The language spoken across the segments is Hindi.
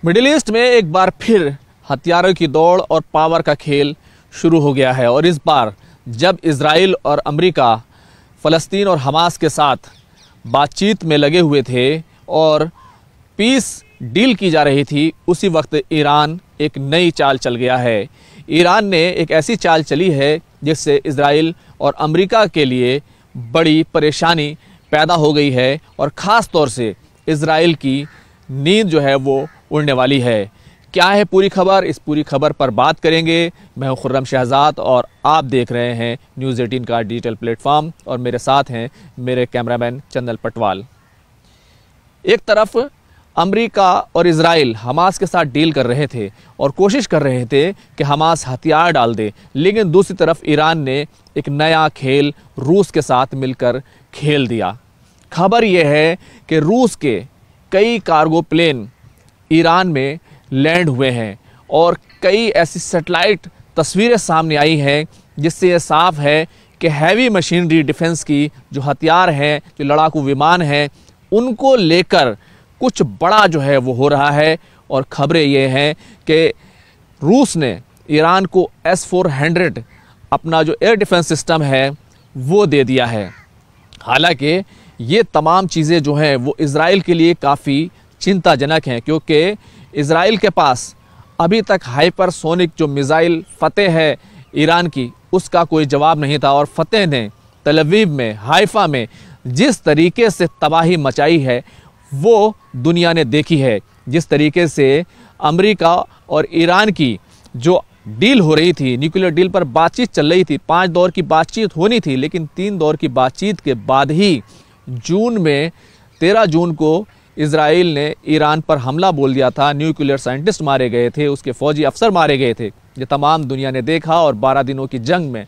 मिडिल ईस्ट में एक बार फिर हथियारों की दौड़ और पावर का खेल शुरू हो गया है। और इस बार जब इजराइल और अमेरिका फ़लस्तीन और हमास के साथ बातचीत में लगे हुए थे और पीस डील की जा रही थी, उसी वक्त ईरान एक नई चाल चल गया है। ईरान ने एक ऐसी चाल चली है जिससे इजराइल और अमेरिका के लिए बड़ी परेशानी पैदा हो गई है और ख़ास तौर से इजराइल की नींद जो है वो उड़ने वाली है। क्या है पूरी खबर, इस पूरी खबर पर बात करेंगे। मैं हूं खुर्रम शहजाद और आप देख रहे हैं न्यूज़ 18 का डिजिटल प्लेटफॉर्म और मेरे साथ हैं मेरे कैमरामैन चंदन पटवाल। एक तरफ अमेरिका और इजराइल हमास के साथ डील कर रहे थे और कोशिश कर रहे थे कि हमास हथियार डाल दे, लेकिन दूसरी तरफ ईरान ने एक नया खेल रूस के साथ मिलकर खेल दिया। खबर यह है कि रूस के कई कार्गो प्लेन ईरान में लैंड हुए हैं और कई ऐसी सैटेलाइट तस्वीरें सामने आई हैं जिससे ये साफ है कि हैवी मशीनरी डिफेंस की जो हथियार हैं, जो लड़ाकू विमान हैं, उनको लेकर कुछ बड़ा जो है वो हो रहा है। और खबरें ये हैं कि रूस ने ईरान को S-400 अपना जो एयर डिफेंस सिस्टम है वो दे दिया है। हालांकि ये तमाम चीज़ें जो हैं वो इजराइल के लिए काफ़ी चिंताजनक हैं, क्योंकि इजराइल के पास अभी तक हाइपरसोनिक जो मिसाइल फतेह है ईरान की, उसका कोई जवाब नहीं था। और फतेह ने तल अवीव में, हाइफा में जिस तरीके से तबाही मचाई है वो दुनिया ने देखी है। जिस तरीके से अमेरिका और ईरान की जो डील हो रही थी, न्यूक्लियर डील पर बातचीत चल रही थी, 5 दौर की बातचीत होनी थी, लेकिन 3 दौर की बातचीत के बाद ही जून में 13 जून को इजराइल ने ईरान पर हमला बोल दिया था। न्यूक्लियर साइंटिस्ट मारे गए थे, उसके फौजी अफसर मारे गए थे। ये तमाम दुनिया ने देखा और 12 दिनों की जंग में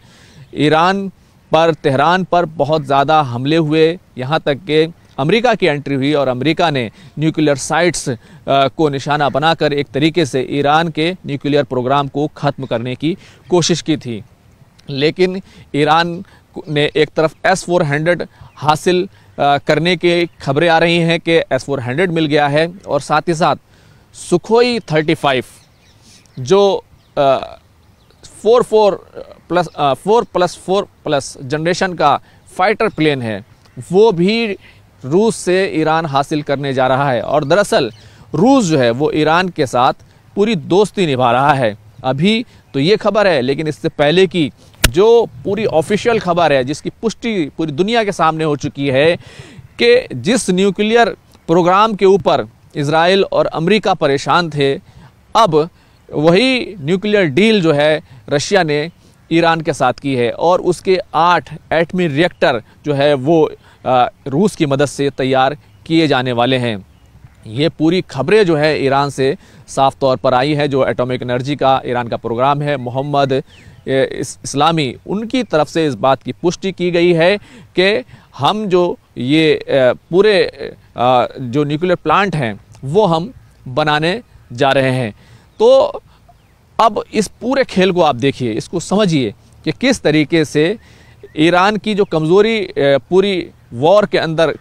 ईरान पर, तेहरान पर बहुत ज़्यादा हमले हुए, यहाँ तक कि अमेरिका की एंट्री हुई और अमेरिका ने न्यूक्लियर साइट्स को निशाना बनाकर एक तरीके से ईरान के न्यूक्लियर प्रोग्राम को ख़त्म करने की कोशिश की थी। लेकिन ईरान ने एक तरफ S-400 हासिल करने की खबरें आ रही हैं कि S-400 मिल गया है और साथ ही साथ सुखोई 35 जो 4+4+ जनरेशन का फाइटर प्लेन है, वो भी रूस से ईरान हासिल करने जा रहा है। और दरअसल रूस जो है वो ईरान के साथ पूरी दोस्ती निभा रहा है। अभी तो ये खबर है, लेकिन इससे पहले की जो पूरी ऑफिशियल खबर है, जिसकी पुष्टि पूरी दुनिया के सामने हो चुकी है कि जिस न्यूक्लियर प्रोग्राम के ऊपर इजराइल और अमेरिका परेशान थे, अब वही न्यूक्लियर डील जो है रशिया ने ईरान के साथ की है और उसके 8 एटमी रिएक्टर जो है वो रूस की मदद से तैयार किए जाने वाले हैं। ये पूरी खबरें जो है ईरान से साफ तौर पर आई है। जो एटॉमिक एनर्जी का ईरान का प्रोग्राम है, मोहम्मद इस्लामी, उनकी तरफ से इस बात की पुष्टि की गई है कि हम जो ये पूरे जो न्यूक्लियर प्लांट हैं वो हम बनाने जा रहे हैं। तो अब इस पूरे खेल को आप देखिए, इसको समझिए कि किस तरीके से ईरान की जो कमज़ोरी पूरी वॉर के अंदर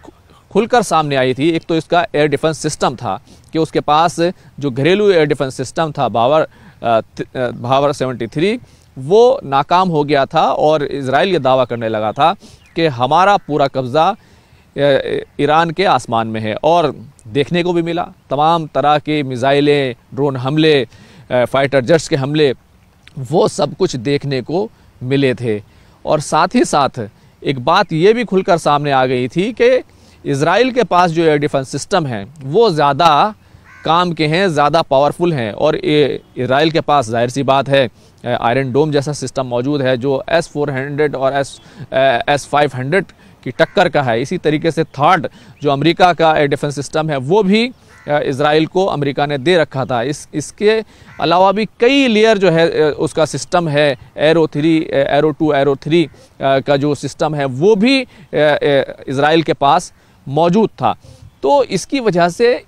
खुलकर सामने आई थी। एक तो इसका एयर डिफेंस सिस्टम था कि उसके पास जो घरेलू एयर डिफेंस सिस्टम था भावर 73, वो नाकाम हो गया था और इजराइल ये दावा करने लगा था कि हमारा पूरा कब्ज़ा ईरान के आसमान में है। और देखने को भी मिला, तमाम तरह के मिसाइलें, ड्रोन हमले, फाइटर जेट्स के हमले, वो सब कुछ देखने को मिले थे। और साथ ही साथ एक बात ये भी खुलकर सामने आ गई थी कि इजराइल के पास जो एयर डिफेंस सिस्टम हैं वो ज़्यादा काम के हैं, ज़्यादा पावरफुल हैं। और इजराइल के पास जाहिर सी बात है आयरन डोम जैसा सिस्टम मौजूद है जो S-400 और S-500 की टक्कर का है। इसी तरीके से थर्ड जो अमेरिका का एयर डिफेंस सिस्टम है वो भी इजराइल को अमेरिका ने दे रखा था। इसके अलावा भी कई लेयर जो है उसका सिस्टम है, एरो 3, एरो 2, एरो 3 का जो सिस्टम है वो भी इजराइल के पास मौजूद था। तो इसकी वजह से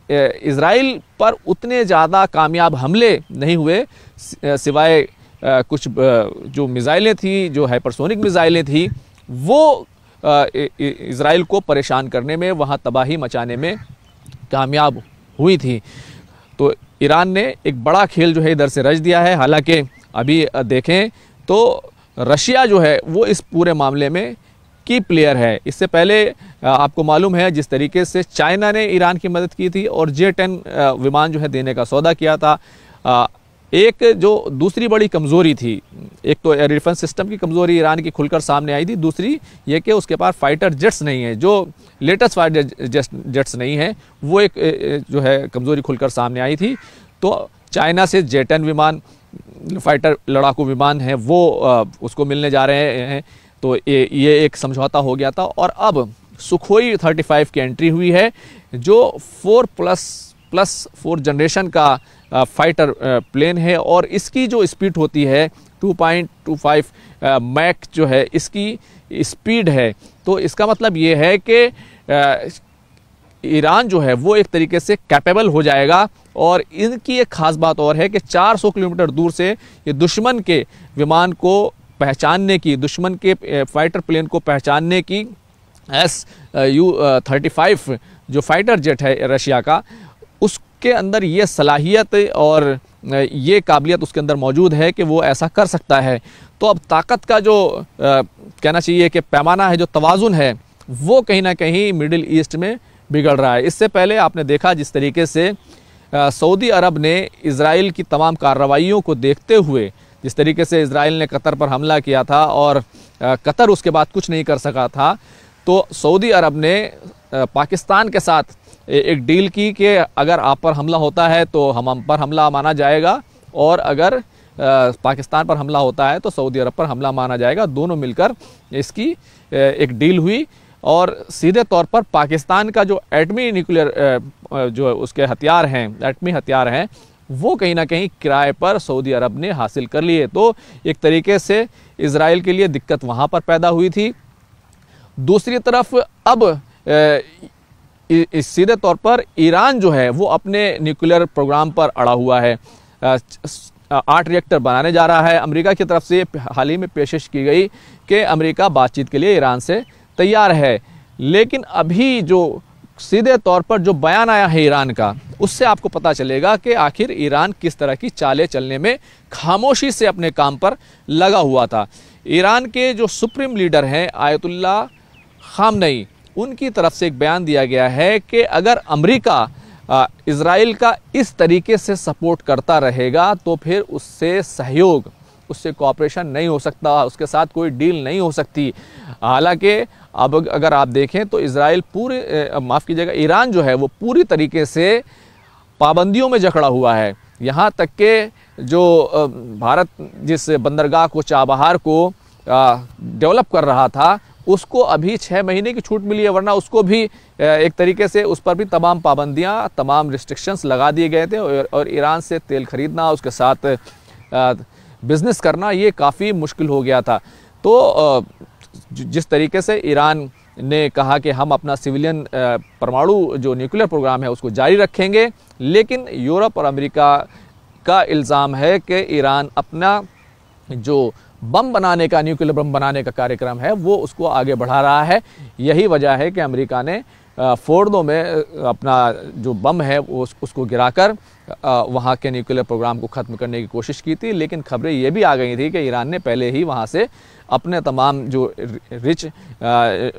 इजराइल पर उतने ज़्यादा कामयाब हमले नहीं हुए, सिवाय कुछ जो मिसाइलें थी, जो हाइपरसोनिक मिसाइलें थी, वो इजराइल को परेशान करने में, वहाँ तबाही मचाने में कामयाब हुई थी। तो ईरान ने एक बड़ा खेल जो है इधर से रच दिया है। हालांकि अभी देखें तो रशिया जो है वो इस पूरे मामले में की प्लेयर है। इससे पहले आपको मालूम है जिस तरीके से चाइना ने ईरान की मदद की थी और J-10 विमान जो है देने का सौदा किया था। एक जो दूसरी बड़ी कमज़ोरी थी, एक तो एयर डिफेंस सिस्टम की कमज़ोरी ईरान की खुलकर सामने आई थी, दूसरी ये कि उसके पास फाइटर जेट्स नहीं है, जो लेटेस्ट फाइटर जेट्स नहीं है, वो एक जो है कमज़ोरी खुलकर सामने आई थी। तो चाइना से J-10 विमान, फाइटर लड़ाकू विमान है, वो उसको मिलने जा रहे हैं। तो ये एक समझौता हो गया था और अब सुखोई 35 की एंट्री हुई है, जो 4+4 जनरेशन का फाइटर प्लेन है और इसकी जो स्पीड होती है 2.25 मैक जो है इसकी स्पीड है। तो इसका मतलब ये है कि ईरान जो है वो एक तरीके से कैपेबल हो जाएगा। और इनकी एक ख़ास बात और है कि 400 किलोमीटर दूर से ये दुश्मन के विमान को पहचानने की, दुश्मन के फाइटर प्लेन को पहचानने की Su-35 जो फाइटर जेट है रशिया का, उसके अंदर ये सलाहियत और ये काबिलियत उसके अंदर मौजूद है कि वो ऐसा कर सकता है। तो अब ताकत का जो कहना चाहिए कि पैमाना है, जो तवाज़ुन है, वो कहीं ना कहीं मिडिल ईस्ट में बिगड़ रहा है। इससे पहले आपने देखा जिस तरीके से सऊदी अरब ने इज़राइल की तमाम कार्रवाइयों को देखते हुए, जिस तरीके से इज़राइल ने कतर पर हमला किया था और कतर उसके बाद कुछ नहीं कर सका था, तो सऊदी अरब ने पाकिस्तान के साथ एक डील की कि अगर आप पर हमला होता है तो हम पर हमला माना जाएगा, और अगर पाकिस्तान पर हमला होता है तो सऊदी अरब पर हमला माना जाएगा। दोनों मिलकर इसकी एक डील हुई और सीधे तौर पर पाकिस्तान का जो एटमी न्यूक्लियर जो उसके हथियार हैं, एटमी हथियार हैं, वो कहीं ना कहीं किराए पर सऊदी अरब ने हासिल कर लिए। तो एक तरीके से इज़राइल के लिए दिक्कत वहाँ पर पैदा हुई थी। दूसरी तरफ अब सीधे तौर पर ईरान जो है वो अपने न्यूक्लियर प्रोग्राम पर अड़ा हुआ है। 8 रिएक्टर बनाने जा रहा है। अमेरिका की तरफ से हाल ही में पेशकश की गई कि अमेरिका बातचीत के लिए ईरान से तैयार है, लेकिन अभी जो सीधे तौर पर जो बयान आया है ईरान का, उससे आपको पता चलेगा कि आखिर ईरान किस तरह की चालें चलने में खामोशी से अपने काम पर लगा हुआ था। ईरान के जो सुप्रीम लीडर हैं आयतुल्ला खामनेई, उनकी तरफ से एक बयान दिया गया है कि अगर अमेरिका इज़राइल का इस तरीके से सपोर्ट करता रहेगा तो फिर उससे सहयोग, उससे कोऑपरेशन नहीं हो सकता, उसके साथ कोई डील नहीं हो सकती। हालांकि अब अगर आप देखें तो इज़राइल माफ़ कीजिएगा, ईरान जो है वो पूरी तरीके से पाबंदियों में जकड़ा हुआ है। यहाँ तक कि जो भारत जिस बंदरगाह को, चाबहार को डेवलप कर रहा था, उसको अभी 6 महीने की छूट मिली है, वरना उसको भी एक तरीके से उस पर भी तमाम पाबंदियां, तमाम रिस्ट्रिक्शंस लगा दिए गए थे और ईरान से तेल खरीदना, उसके साथ बिज़नेस करना, ये काफ़ी मुश्किल हो गया था। तो जिस तरीके से ईरान ने कहा कि हम अपना सिविलियन परमाणु जो न्यूक्लियर प्रोग्राम है उसको जारी रखेंगे, लेकिन यूरोप और अमेरिका का इल्ज़ाम है कि ईरान अपना जो बम बनाने का, न्यूक्लियर बम बनाने का कार्यक्रम है वो उसको आगे बढ़ा रहा है। यही वजह है कि अमेरिका ने फोर्डो में अपना जो बम है उसको गिराकर वहाँ के न्यूक्लियर प्रोग्राम को ख़त्म करने की कोशिश की थी। लेकिन खबरें ये भी आ गई थी कि ईरान ने पहले ही वहाँ से अपने तमाम जो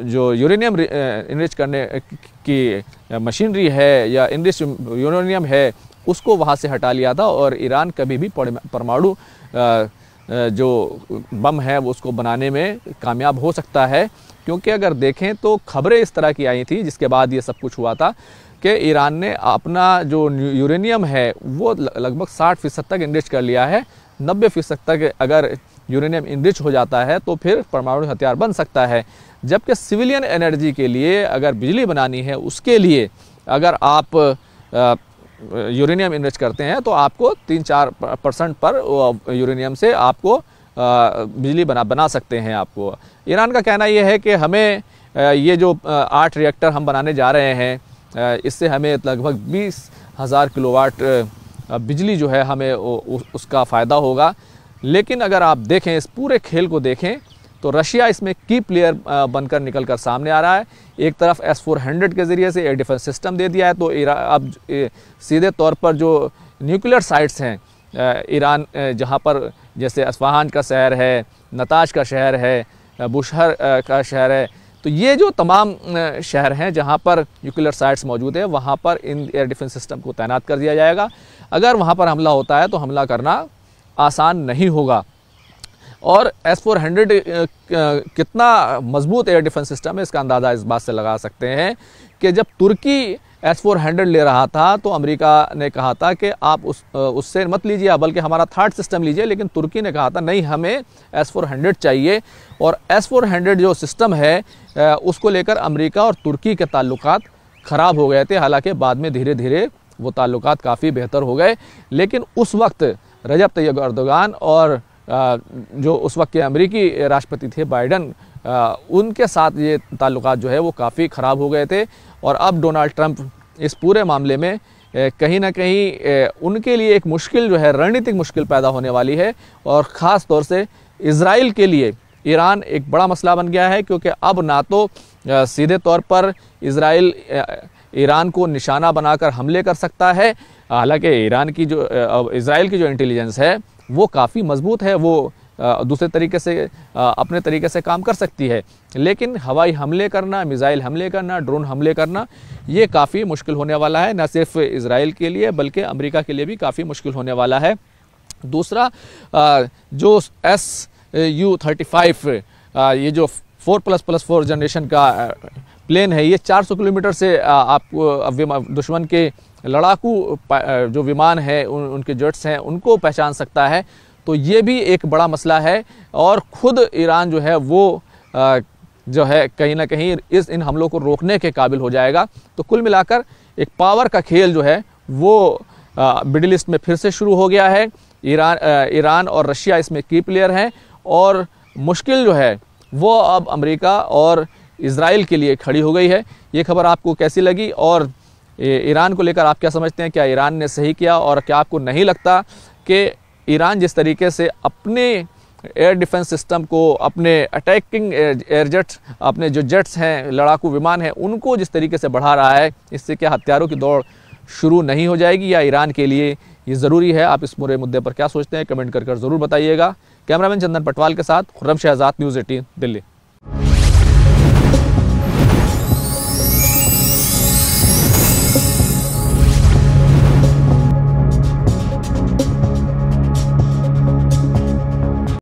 जो यूरेनियम इनरिच करने की मशीनरी है या इनरिच यूरेनियम है, उसको वहाँ से हटा लिया था और ईरान कभी भी परमाणु जो बम है वो उसको बनाने में कामयाब हो सकता है। क्योंकि अगर देखें तो खबरें इस तरह की आई थी जिसके बाद ये सब कुछ हुआ था कि ईरान ने अपना जो यूरेनियम है वो लगभग 60% तक इनरिच कर लिया है। 90% तक अगर यूरेनियम इनरिच हो जाता है तो फिर परमाणु हथियार बन सकता है। जबकि सिविलियन एनर्जी के लिए, अगर बिजली बनानी है, उसके लिए अगर आप यूरेनियम इनरिच करते हैं तो आपको 3-4% पर यूरेनियम से आपको बिजली बना सकते हैं आपको। ईरान का कहना यह है कि हमें ये जो 8 रिएक्टर हम बनाने जा रहे हैं, इससे हमें लगभग 20,000 किलोवाट बिजली जो है हमें उसका फ़ायदा होगा। लेकिन अगर आप देखें, इस पूरे खेल को देखें तो रशिया इसमें की प्लेयर बनकर निकल कर सामने आ रहा है। एक तरफ S-400 के ज़रिए से एयर डिफेंस सिस्टम दे दिया है, तो अब सीधे तौर पर जो न्यूक्लियर साइट्स हैं ईरान, जहाँ पर जैसे अस्फहान का शहर है, नताज का शहर है, बुशहर का शहर है, तो ये जो तमाम शहर हैं जहाँ पर न्यूक्लियर साइट्स मौजूद है, वहाँ पर इन एयर डिफेंस सिस्टम को तैनात कर दिया जाएगा। अगर वहाँ पर हमला होता है तो हमला करना आसान नहीं होगा। और S-400 कितना मजबूत एयर डिफेंस सिस्टम है, इसका अंदाज़ा इस बात से लगा सकते हैं कि जब तुर्की S-400 ले रहा था तो अमेरिका ने कहा था कि आप उससे मत लीजिए, बल्कि हमारा थर्ड सिस्टम लीजिए, लेकिन तुर्की ने कहा था नहीं, हमें S-400 चाहिए। और S-400 जो सिस्टम है उसको लेकर अमेरिका और तुर्की के ताल्लुकात ख़राब हो गए थे। हालांकि बाद में धीरे धीरे वो ताल्लुकात काफ़ी बेहतर हो गए, लेकिन उस वक्त रजब तैयब एर्दोगान और जो उस वक्त के अमेरिकी राष्ट्रपति थे बाइडन, उनके साथ ये ताल्लुकात जो है वो काफ़ी ख़राब हो गए थे। और अब डोनाल्ड ट्रंप इस पूरे मामले में कहीं ना कहीं उनके लिए एक मुश्किल जो है, रणनीतिक मुश्किल पैदा होने वाली है। और ख़ास तौर से इज़राइल के लिए ईरान एक बड़ा मसला बन गया है, क्योंकि अब ना तो सीधे तौर पर इज़राइल ईरान को निशाना बनाकर हमले कर सकता है, हालांकि इज़राइल की जो इंटेलिजेंस है वो काफ़ी मजबूत है, वो दूसरे तरीके से अपने तरीके से काम कर सकती है, लेकिन हवाई हमले करना, मिसाइल हमले करना, ड्रोन हमले करना, ये काफ़ी मुश्किल होने वाला है, न सिर्फ इज़राइल के लिए बल्कि अमेरिका के लिए भी काफ़ी मुश्किल होने वाला है। दूसरा, जो Su-35 ये जो 4++4 जनरेशन का प्लेन है, ये 400 किलोमीटर से आपको दुश्मन के लड़ाकू जो विमान है, उनके जेट्स हैं, उनको पहचान सकता है। तो ये भी एक बड़ा मसला है, और ख़ुद ईरान जो है वो जो है कहीं ना कहीं इन हमलों को रोकने के काबिल हो जाएगा। तो कुल मिलाकर एक पावर का खेल जो है वो मिडिल ईस्ट में फिर से शुरू हो गया है। ईरान और रशिया इसमें की प्लेयर हैं, और मुश्किल जो है वो अब अमेरिका और इज़राइल के लिए खड़ी हो गई है। ये खबर आपको कैसी लगी, और ईरान को लेकर आप क्या समझते हैं? क्या ईरान ने सही किया, और क्या आपको नहीं लगता कि ईरान जिस तरीके से अपने एयर डिफेंस सिस्टम को, अपने अटैकिंग एयर जेट्स, अपने जो जेट्स हैं, लड़ाकू विमान हैं, उनको जिस तरीके से बढ़ा रहा है, इससे क्या हथियारों की दौड़ शुरू नहीं हो जाएगी, या ईरान के लिए ये ज़रूरी है? आप इस पूरे मुद्दे पर क्या सोचते हैं? कमेंट कर ज़रूर बताइएगा। कैमरामैन चंदन पटवाल के साथ खुर्रम शहजाद, न्यूज़ 18 दिल्ली।